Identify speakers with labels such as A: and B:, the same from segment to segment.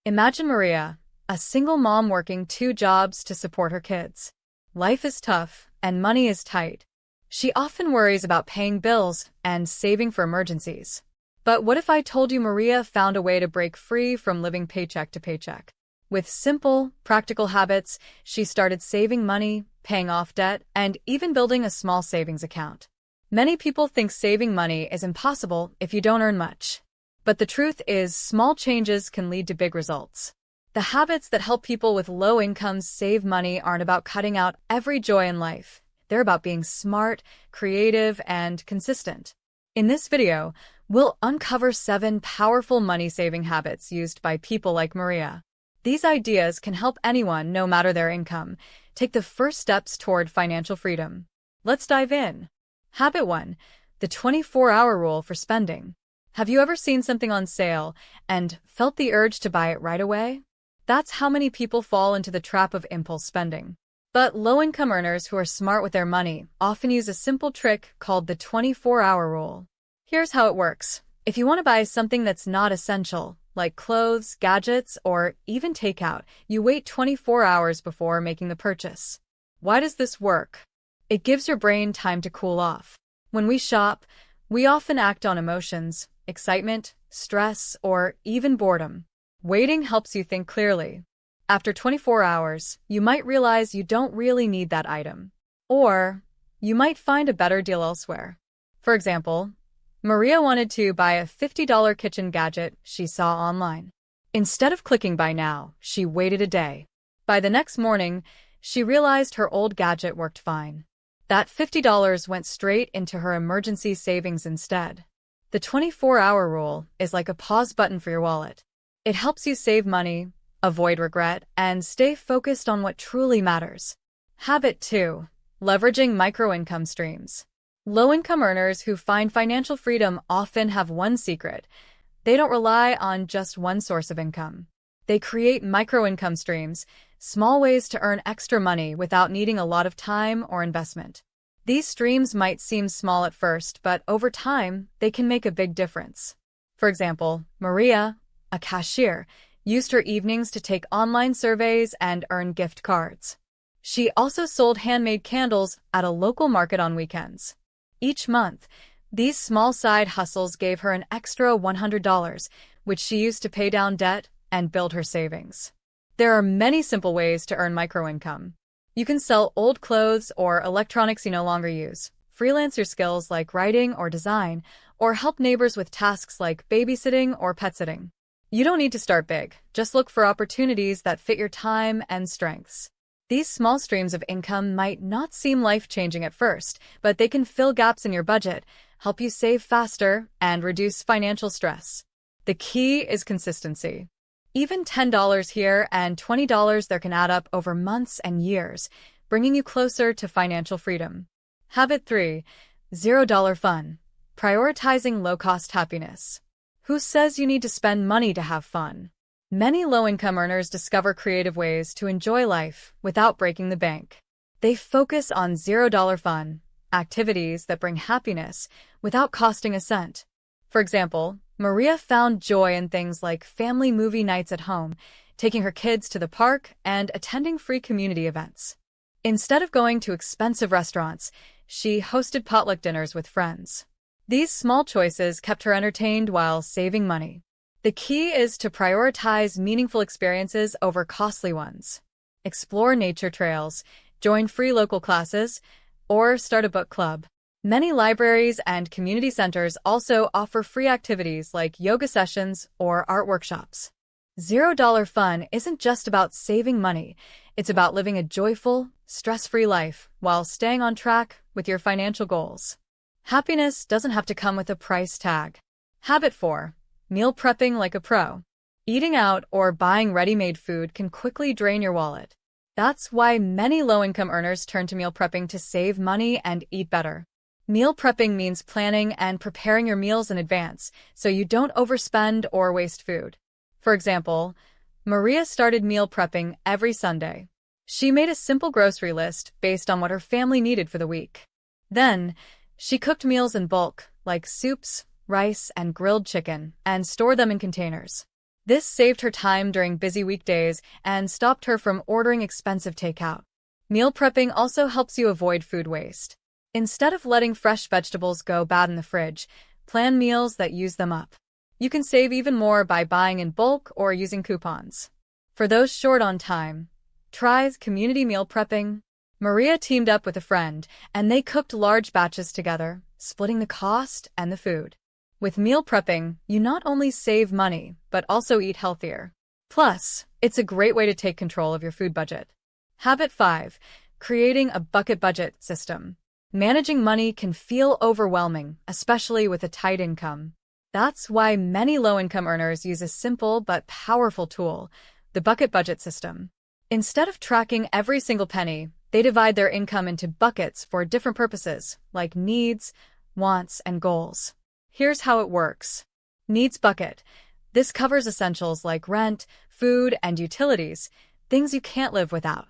A: Imagine Maria, a single mom working two jobs to support her kids. Life is tough, and money is tight. She often worries about paying bills and saving for emergencies. But what if I told you Maria found a way to break free from living paycheck to paycheck? With simple, practical habits, she started saving money, paying off debt, and even building a small savings account. Many people think saving money is impossible if you don't earn much. But the truth is, small changes can lead to big results. The habits that help people with low incomes save money aren't about cutting out every joy in life. They're about being smart, creative, and consistent. In this video, we'll uncover 7 powerful money-saving habits used by people like Maria. These ideas can help anyone, no matter their income, take the first steps toward financial freedom. Let's dive in. Habit 1. The 24-hour rule for spending. Have you ever seen something on sale and felt the urge to buy it right away? That's how many people fall into the trap of impulse spending. But low-income earners who are smart with their money often use a simple trick called the 24-hour rule. Here's how it works. If you want to buy something that's not essential, like clothes, gadgets, or even takeout, you wait 24 hours before making the purchase. Why does this work? It gives your brain time to cool off. When we shop, we often act on emotions, excitement, stress, or even boredom. Waiting helps you think clearly. After 24 hours, you might realize you don't really need that item. Or you might find a better deal elsewhere. For example, Maria wanted to buy a $50 kitchen gadget she saw online. Instead of clicking buy now, she waited a day. By the next morning, she realized her old gadget worked fine. That $50 went straight into her emergency savings instead. The 24-hour rule is like a pause button for your wallet. It helps you save money, avoid regret, and stay focused on what truly matters. Habit 2. Leveraging micro-income streams. Low-income earners who find financial freedom often have one secret. They don't rely on just one source of income. They create micro-income streams, small ways to earn extra money without needing a lot of time or investment. These streams might seem small at first, but over time, they can make a big difference. For example, Maria, a cashier, used her evenings to take online surveys and earn gift cards. She also sold handmade candles at a local market on weekends. Each month, these small side hustles gave her an extra $100, which she used to pay down debt and build her savings. There are many simple ways to earn micro-income. You can sell old clothes or electronics you no longer use, freelance your skills like writing or design, or help neighbors with tasks like babysitting or pet sitting. You don't need to start big, just look for opportunities that fit your time and strengths. These small streams of income might not seem life-changing at first, but they can fill gaps in your budget, help you save faster, and reduce financial stress. The key is consistency. Even $10 here and $20 there can add up over months and years, bringing you closer to financial freedom. Habit 3. $0 fun. Prioritizing low-cost happiness. Who says you need to spend money to have fun? Many low-income earners discover creative ways to enjoy life without breaking the bank. They focus on $0 fun, activities that bring happiness without costing a cent. For example, Maria found joy in things like family movie nights at home, taking her kids to the park, and attending free community events. Instead of going to expensive restaurants, she hosted potluck dinners with friends. These small choices kept her entertained while saving money. The key is to prioritize meaningful experiences over costly ones. Explore nature trails, join free local classes, or start a book club. Many libraries and community centers also offer free activities like yoga sessions or art workshops. $0 fun isn't just about saving money, it's about living a joyful, stress-free life while staying on track with your financial goals. Happiness doesn't have to come with a price tag. Habit 4. Meal prepping like a pro. Eating out or buying ready-made food can quickly drain your wallet. That's why many low-income earners turn to meal prepping to save money and eat better. Meal prepping means planning and preparing your meals in advance so you don't overspend or waste food. For example, Maria started meal prepping every Sunday. She made a simple grocery list based on what her family needed for the week. Then, she cooked meals in bulk, like soups, rice, and grilled chicken, and stored them in containers. This saved her time during busy weekdays and stopped her from ordering expensive takeout. Meal prepping also helps you avoid food waste. Instead of letting fresh vegetables go bad in the fridge, plan meals that use them up. You can save even more by buying in bulk or using coupons. For those short on time, try community meal prepping. Maria teamed up with a friend, and they cooked large batches together, splitting the cost and the food. With meal prepping, you not only save money, but also eat healthier. Plus, it's a great way to take control of your food budget. Habit 5. Creating a bucket budget system. Managing money can feel overwhelming, especially with a tight income. That's why many low-income earners use a simple but powerful tool, the bucket budget system. Instead of tracking every single penny, they divide their income into buckets for different purposes, like needs, wants, and goals. Here's how it works. Needs bucket. This covers essentials like rent, food, and utilities, things you can't live without.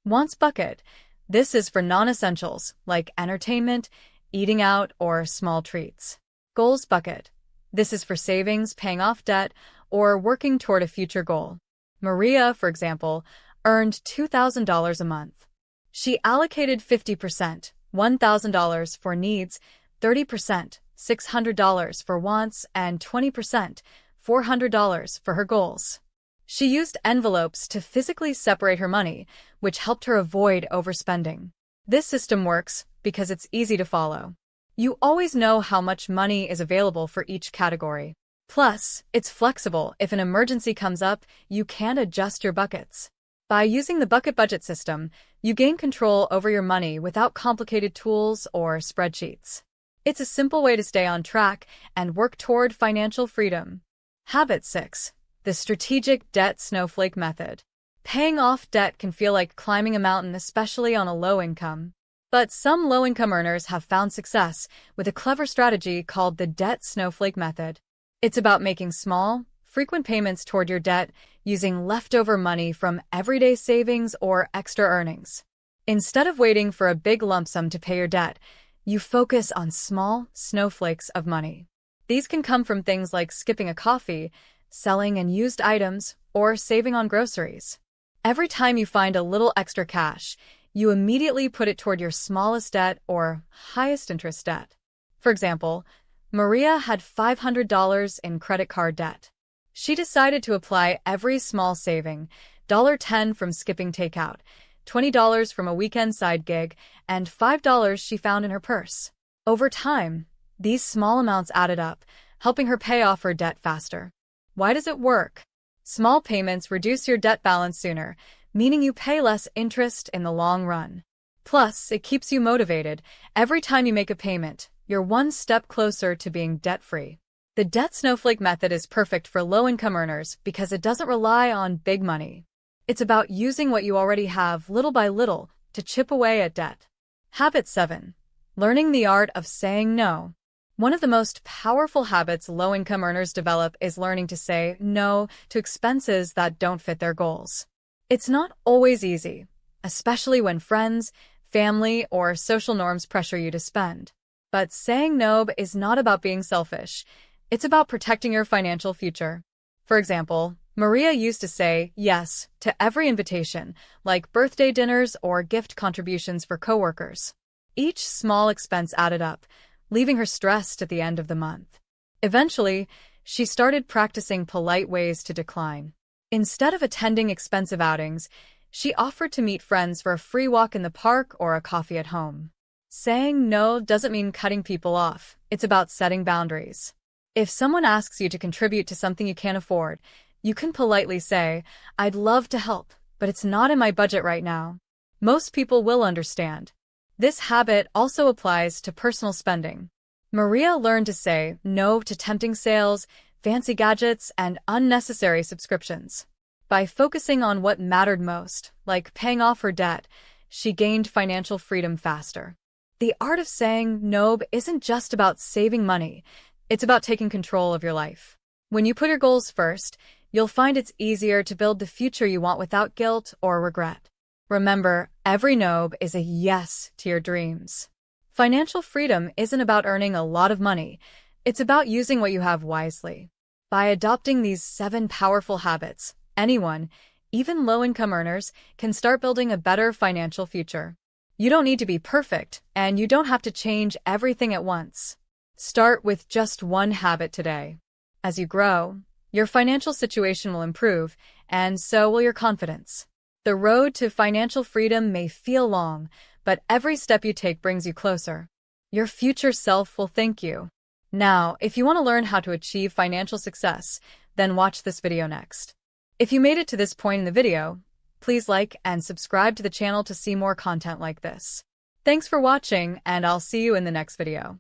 A: Wants bucket. This is for non-essentials like entertainment, eating out, or small treats. Goals bucket. This is for savings, paying off debt, or working toward a future goal. Maria, for example, earned $2,000 a month. She allocated 50%, $1,000 for needs, 30%, $600 for wants, and 20%, $400 for her goals. She used envelopes to physically separate her money, which helped her avoid overspending. This system works because it's easy to follow. You always know how much money is available for each category. Plus, it's flexible. If an emergency comes up, you can adjust your buckets. By using the bucket budget system, you gain control over your money without complicated tools or spreadsheets. It's a simple way to stay on track and work toward financial freedom. Habit 6. The strategic debt snowflake method. Paying off debt can feel like climbing a mountain, especially on a low income. But some low-income earners have found success with a clever strategy called the debt snowflake method. It's about making small, frequent payments toward your debt using leftover money from everyday savings or extra earnings. Instead of waiting for a big lump sum to pay your debt, you focus on small snowflakes of money. These can come from things like skipping a coffee, selling unused items, or saving on groceries. Every time you find a little extra cash, you immediately put it toward your smallest debt or highest interest debt. For example, Maria had $500 in credit card debt. She decided to apply every small saving, $10 from skipping takeout, $20 from a weekend side gig, and $5 she found in her purse. Over time, these small amounts added up, helping her pay off her debt faster. Why does it work? Small payments reduce your debt balance sooner, meaning you pay less interest in the long run. Plus, it keeps you motivated. Every time you make a payment, you're one step closer to being debt-free. The debt snowflake method is perfect for low-income earners because it doesn't rely on big money. It's about using what you already have little by little to chip away at debt. Habit 7. Learning the art of saying no. One of the most powerful habits low-income earners develop is learning to say no to expenses that don't fit their goals. It's not always easy, especially when friends, family, or social norms pressure you to spend. But saying no is not about being selfish. It's about protecting your financial future. For example, Maria used to say yes to every invitation, like birthday dinners or gift contributions for coworkers. Each small expense added up, leaving her stressed at the end of the month. Eventually, she started practicing polite ways to decline. Instead of attending expensive outings, she offered to meet friends for a free walk in the park or a coffee at home. Saying no doesn't mean cutting people off. It's about setting boundaries. If someone asks you to contribute to something you can't afford, you can politely say, "I'd love to help, but it's not in my budget right now." Most people will understand. This habit also applies to personal spending. Maria learned to say no to tempting sales, fancy gadgets, and unnecessary subscriptions. By focusing on what mattered most, like paying off her debt, she gained financial freedom faster. The art of saying no isn't just about saving money, it's about taking control of your life. When you put your goals first, you'll find it's easier to build the future you want without guilt or regret. Remember, every no is a yes to your dreams. Financial freedom isn't about earning a lot of money, it's about using what you have wisely. By adopting these 7 powerful habits, anyone, even low-income earners, can start building a better financial future. You don't need to be perfect, and you don't have to change everything at once. Start with just one habit today. As you grow, your financial situation will improve, and so will your confidence. The road to financial freedom may feel long, but every step you take brings you closer. Your future self will thank you. Now, if you want to learn how to achieve financial success, then watch this video next. If you made it to this point in the video, please like and subscribe to the channel to see more content like this. Thanks for watching, and I'll see you in the next video.